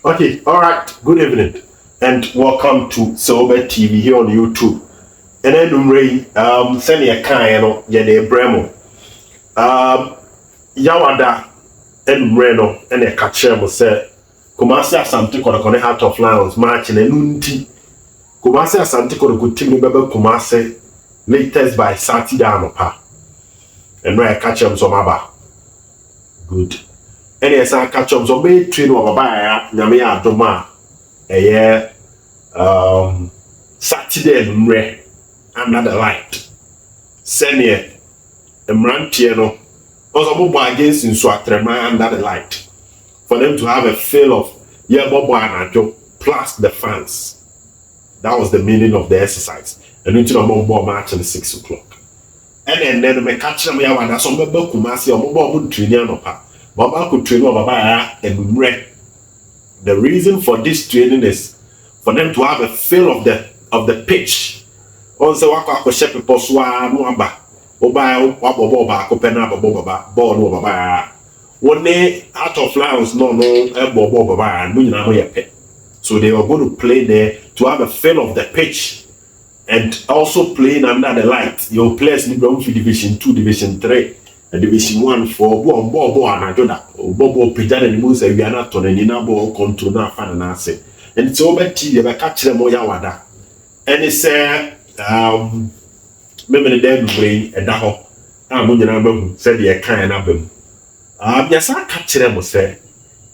Okay, all right. Good evening, and welcome to Obed TV here on YouTube. And then send your kind, yeah, the Bremo. Yawada and Reno and a catcher will say, Kumasi Asante Kotoko Heart of Lions march in a nunti. Kumasi Asante Kotoko team Bebe Kumasi latest by Saturday Anopa. And where catch them some aba. Good. And yes, I catch up some may train over by Namia Doma a year Saturday Mre under the light. Senior Emrantiano also mobile against in Swatrema under the light. For them to have a feel of Bobo and plus the fans. That was the meaning of the exercise. And into the mobile match at 6 o'clock. And then me catch them here when I saw Mebo Kumasi or mobile training up. Baba could train over and red. The reason for this training is for them to have a feel of the pitch. Also, wako shepe poswa nuamba. Oba wabo kopena baba ball no baba. One day out of Lions no bobo baba and we know yepe. So they were going to play there to have a feel of the pitch and also playing under the light. Your players need to Division 2, Division 3. Division 1 for Bobo and Ajoda. Bobo Pijan and Moose, we are not on any number control now, fan and answer. And it's over tea, they catch them more yawada. And it's maybe the dead way, and that I'm going to say the kind of them. Yes, I catch them, say,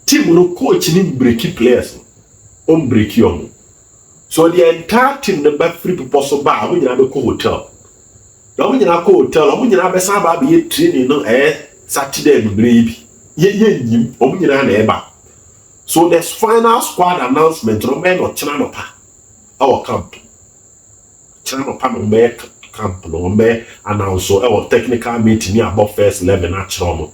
team no coach in breaky players, break you. So the entire team, the back free proposal bar, we have a hotel. Now when you go hotel, when you have a Saba be training no Saturday baby. So there's final squad announcement no men or Chananopa. Our camp. Chananopa no me camp no me announce our technical meeting near about first 11 at Chomo.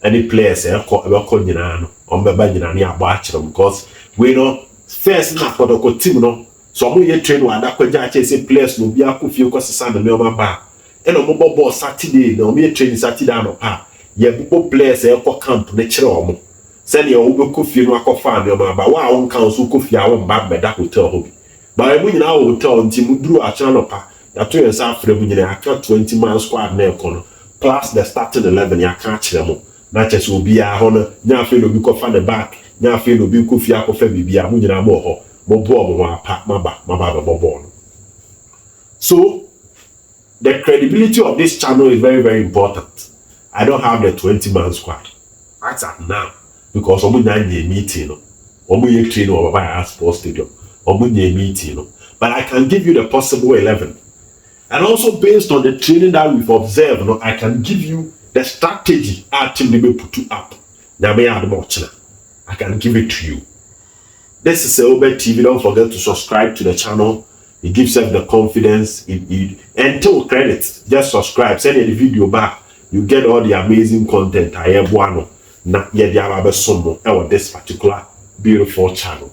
Any players call Yinano on Baba near Bachram because we know first not for the team no. So we train one that could say players no be a few cause Sunday no bar. And on mobile ball Saturday, no me training Saturday no pa. Ye people players camp natural. Send your Uber coffee no farm your man, but one council coffee I won't back by that hotel hobby. But I mean our hotel until we drew a channel pa. That 2 years after we I cut 20 miles squad near corner. Plus the starting 11 ya catch them. Not just will be a honor, now feel we go find the back, now feel we coffee a coffee be a munina more. Bobo pack my baba. So the credibility of this channel is very, very important. I don't have the 20-man squad. That's at now. Because I'm not meeting. I'm not training over by sports stadium. I'm not meeting. But I can give you the possible 11. And also based on the training that we've observed, I can give you the strategy our team will put up. I can give it to you. This is Obed TV. Don't forget to subscribe to the channel. It gives us the confidence. And take credit. Just subscribe. Send the video back. You get all the amazing content. I have one. This particular beautiful channel.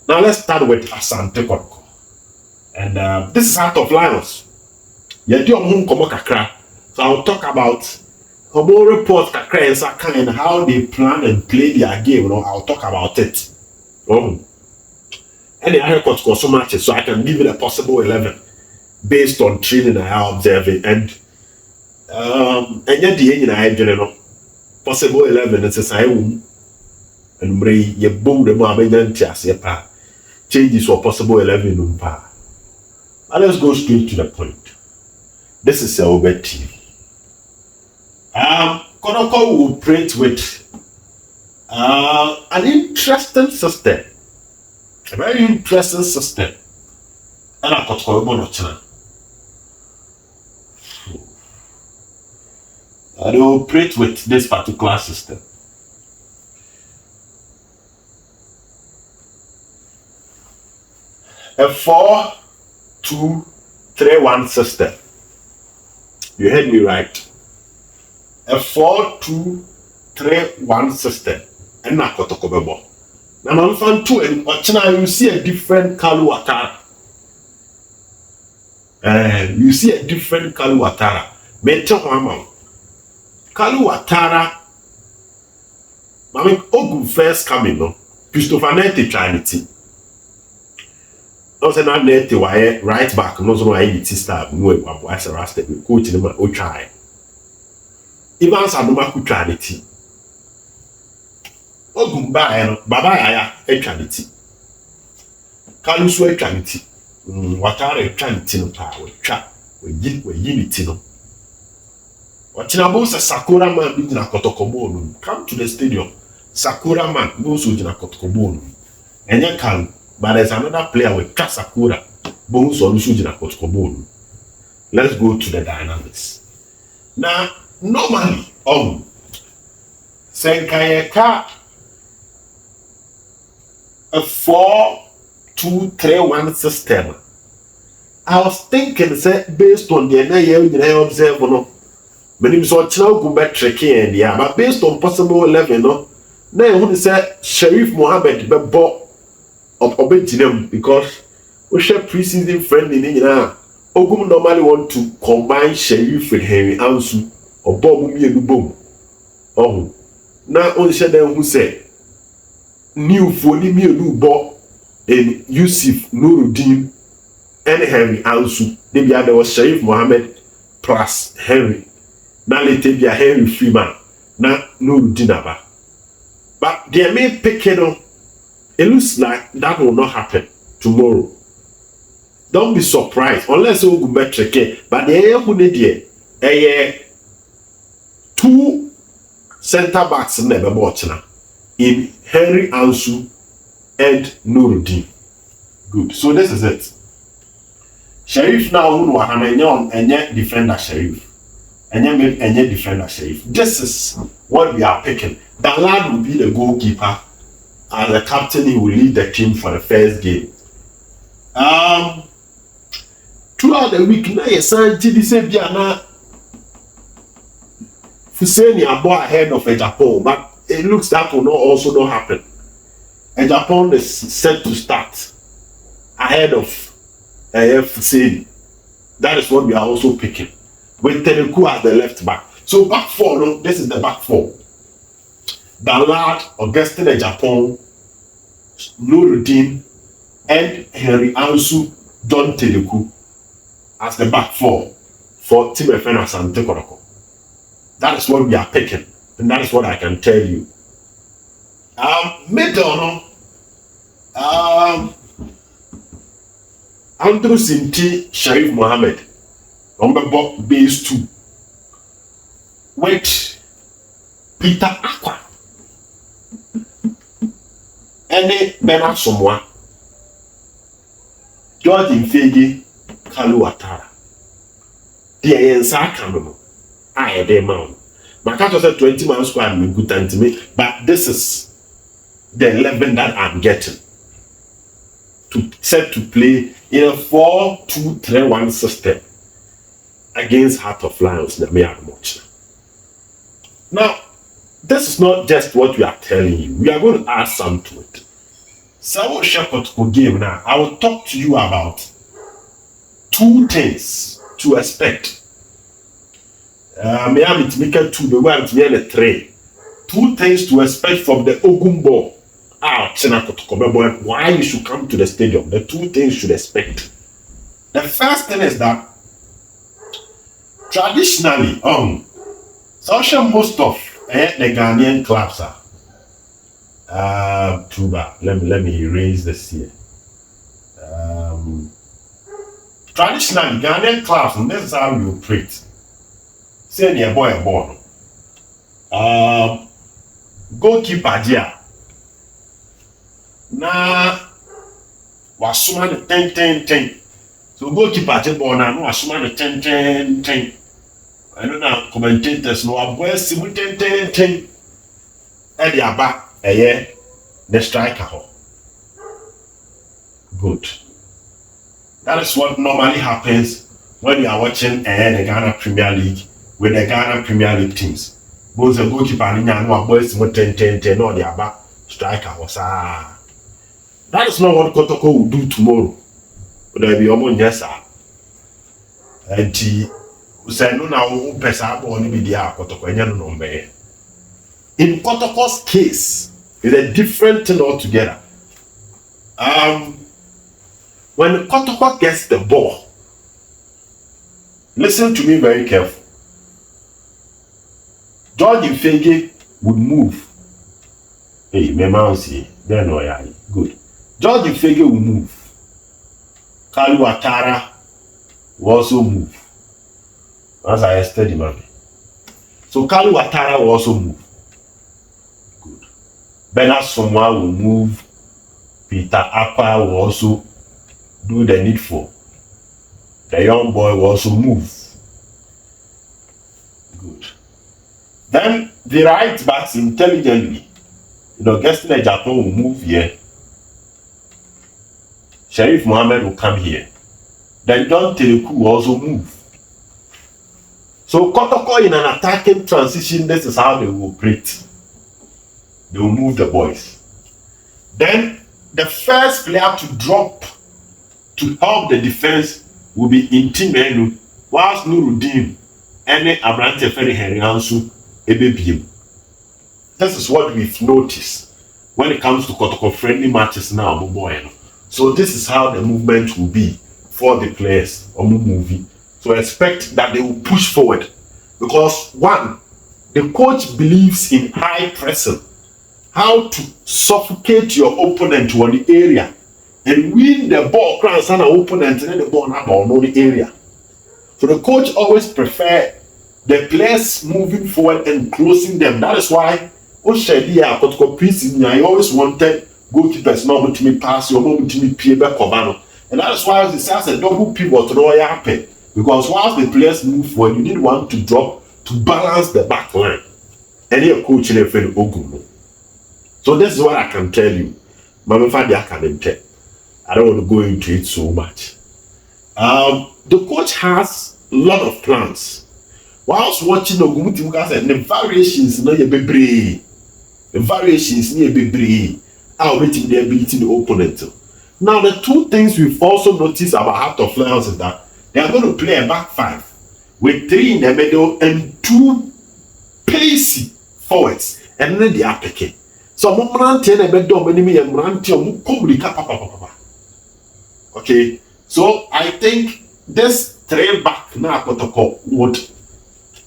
Now let's start with Asante Kotoko. And this is Heart of Lions. So I'll talk about Hobo report and how they plan and play their game. I'll talk about it. And I heard Kotoko so much, so I can give you the possible 11 based on training I observe it. And yet the end I general possible 11 is a sign and bring ye boom the Mohammedan Tiasia changes for possible 11 pa. And let's go straight to the point. This is Obed TV. Kotoko will operate with an interesting system. A very interesting system. And I got they operate with this particular system. A 4-2-3-1 system. You heard me right. A 4-2-3-1 system. And I got Kotoko. Now, I'm fan too, and you see a different Kalu Watara. You see a different Kalu Watara. Better Mama. Kalu Watara. I mean, Ogum first coming, no? Christopher Nete Trinity. No say na Nete why right back no so why it star no e was arrested coach him o try. Even Saduma ku Trinity. Ogum ba baba ya Trinity. Kalusu Trinity. Watare Trinity no pa we twa we unity no. Wachina sa Sakura man bi na Kotoko. Come to the stadium. Sakura man goes to na Kotoko. Enya Kalu, but there's another player with Sakura. Bones on Sujina Kotoko. Let's go to the dynamics. Now, normally, Senkayeka a 4-2-3-1 system. I was thinking, say, based on the I observe, no. Many so Ogum tricky and yeah, but based on possible 11, no. Now who say Sheriff Mohammed be bought of Obed because we share preseason friend in India. Ogum normally want to combine Sheriff with Henry Ansu or Bob Boom. Oh, now only share them who say new for the new Bob and Yusuf Nuruddin and Henry Ansu. Maybe there was Sheriff Mohammed plus Henry. Now let it be a Henry Freeman. Now Nuruddin Abba. But they may pick it up. It looks like that will not happen tomorrow. Don't be surprised unless you go back check. But the who need two center backs in the watching in Henry Ansu and Nuruddin. Good. So this is it. Sheriff now who and yet defender Sheriff. And yet defender Sheriff. This is what we are picking. The lad will be the goalkeeper. And the captain, he will lead the team for the first game. Throughout the week, now Asante Kotoko Fuseni are ahead of a Japan, but it looks that will also not happen. A Japan is set to start ahead of Fuseni. That is what we are also picking. With Teleku as the left back. So back four, no, this is the back four. Ballard, Augustine and Japan, Nuruddin, and Henry Ansu, John Teleku as the back four for Team FN Asante Kotoko. That is what we are picking, and that is what I can tell you. Middle, Andrew Sinti Sharif Mohammed, number base 2, with Peter Aqua. Any Bernard Somoa, George Infegi, Kalu Atara. The Ensa Cameroon, I a day man. My cat was a 20 man squad with good time to me, but this is the 11 that I'm getting set to play in a 4-2-3-1 system against Heart of Lions. Now, this is not just what we are telling you. We are going to add some to it. So, Kotoko game now, I will talk to you about 2 things to expect. May I make it 2, the one to the 3. 2 things to expect from the Ogum ball. Why you should come to the stadium. The 2 things you should expect. The first thing is that traditionally, social most of the Ghanaian clubs are let me erase this here. Traditionally, Ghanaian clubs, and this is how we operate. Say near boy born. Goalkeeper there. Na wasuma the 10. So goalkeeper there born na wasuma the 10. I don't know commentators no aboy simu 10. And the aba the striker ho. Good. That is what normally happens when you are watching the Ghana Premier League with the Ghana Premier League teams. Both the goalkeeper and the aboy simu 10 no the aba striker was That is not what Kotoko will do tomorrow. But there will be almost yes, and he said, no, now, Pesa, only be there, Kotoko, and no. In Kotoko's case, It's a different thing altogether. When Kotoko gets the ball, listen to me very careful. George Ifege would move. Hey, my man see, then no, yeah, good. George Ifege will move. Kalu Atara will also move. As I study, man. So Kalu Atara will also move. Good. Bernard Somwa will move. Peter Apa will also do the needful. The young boy will also move. Good. Then the right backs intelligently. Guesting a Japan will move here. Sheriff Mohammed will come here. Then John Teleku will also move. So Kotoko in an attacking transition, this is how they will operate. They will move the boys. Then the first player to drop to help the defense will be Intimenu, whilst Nuruddin and Abrante Ferry Henriansu Ebebiem. This is what we've noticed when it comes to Kotoko friendly matches now, boy. So this is how the movement will be for the players or movie. So expect that they will push forward, because one, the coach believes in high pressing, how to suffocate your opponent on the area and win the ball, cross an opponent and the ball not on the area. So the coach always prefer the players moving forward and closing them. That is why I always wanted goalkeepers not to me pass or not to me pay back. And that is why it says a double pivot to happen. Because once the players move forward, you need one to drop to balance the back line. And your coach in Ogum. So this is what I can tell you. Mama Fadi, I don't want to go into it so much. The coach has a lot of plans. Whilst watching Ogum, said the variations near Bebre. The variations near Bebre are waiting there beating the opponent. Now, the two things we've also noticed about Heart of Lions is that they are going to play a back five with 3 in the middle and 2 pacey forwards, and then they are picking. So, okay, so I think this 3 back now would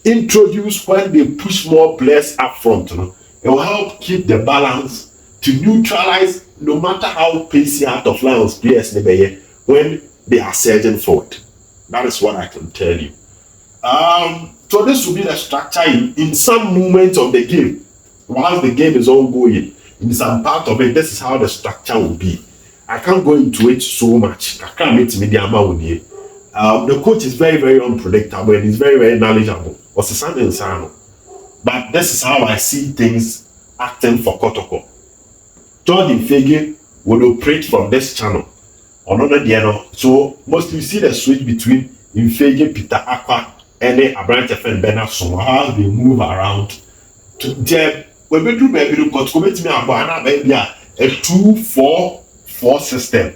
introduce when they push more players up front. It will help keep the balance to neutralize no matter how pacey Heart of Lions players when they are surging forward. That is what I can tell you. So this will be the structure in some moments of the game. While the game is ongoing, in some part of it, this is how the structure will be. I can't go into it so much. I can't meet media. The coach is very, very unpredictable and he's very, very knowledgeable. But this is how I see things acting for Kotoko. Jordan Fege will operate from this channel. So mostly you see the switch between Infege, Peter Aqua, and Abrante and Bernard Somwa, how they move around to them. When we do baby, a 2-4-4 system.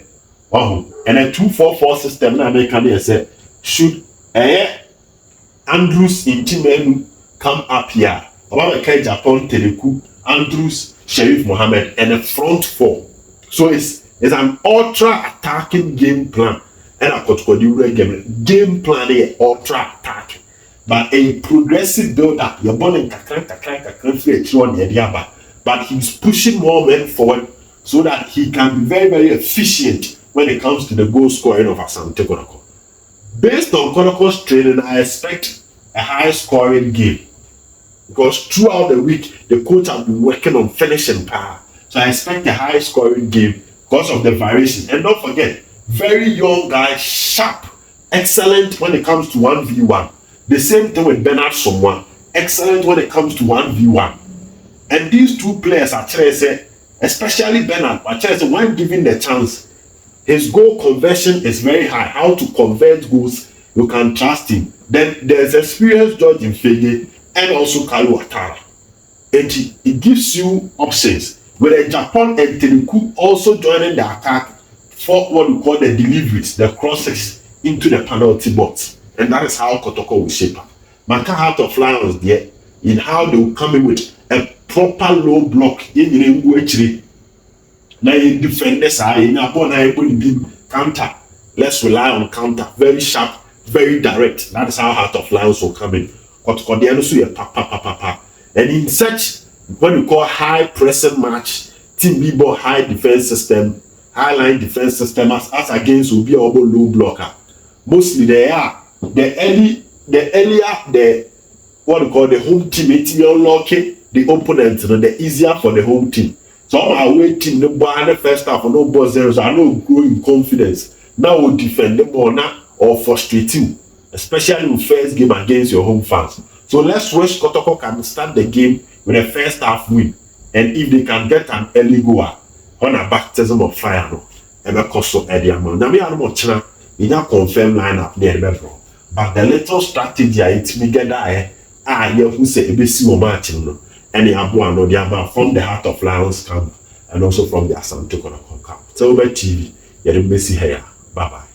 And a 2-4-4 system now they can say should Andrews in Timenu come up here. About Japan Teleku, Andrews, Sheriff Mohammed, and a front 4. So it's an ultra attacking game plan. And I got game plan is ultra attacking. But a progressive builder, you're born in but he's pushing more men forward so that he can be very, very efficient when it comes to the goal scoring of Asante Kotoko. Based on Kotoko's training, I expect a high scoring game. Because throughout the week, the coach has been working on finishing power. So I expect a high scoring game because of the variation. And don't forget, very young guy, sharp, excellent when it comes to 1v1. The same thing with Bernard Somwa, excellent when it comes to 1v1. And these two players, especially Bernard, when given the chance, his goal conversion is very high. How to convert goals, you can trust him. Then there's experienced George Infege and also Kalu Atara. And it gives you options. With Japan and Teleku also joining the attack for what we call the deliveries, the crosses into the penalty box. And that is how Kotoko will shape up. Maka Heart of Lions there, in how they will come in with a proper low block. You know, actually, now you defend this eye. Now, upon I put counter. Let's rely on counter. Very sharp, very direct. That is how Heart of Lions will come in. And in such what we call high pressing match, Team Bibo high defense system, high line defense system as against will be a low blocker. Mostly they are the earlier what we call the home team, it's unlocking the opponent, the easier for the home team. So our away team, the ball the first half, no ball zeros, I know growing confidence. Now we'll defend the ball now or frustrate you, especially in first game against your home fans. So let's wish Kotoko can start the game with a first half win. And if they can get an early goal on a baptism of fire, no, ever cost of Eddie Amon. Now, me are more china, we don't confirm lineup there, but the little strategy it's me get there, you who say ABC matching, no, and the Abuan or the Abba from the Heart of Lions camp and also from the Asante Kotoko camp. So, Obed TV, you're the Messi here. Bye bye.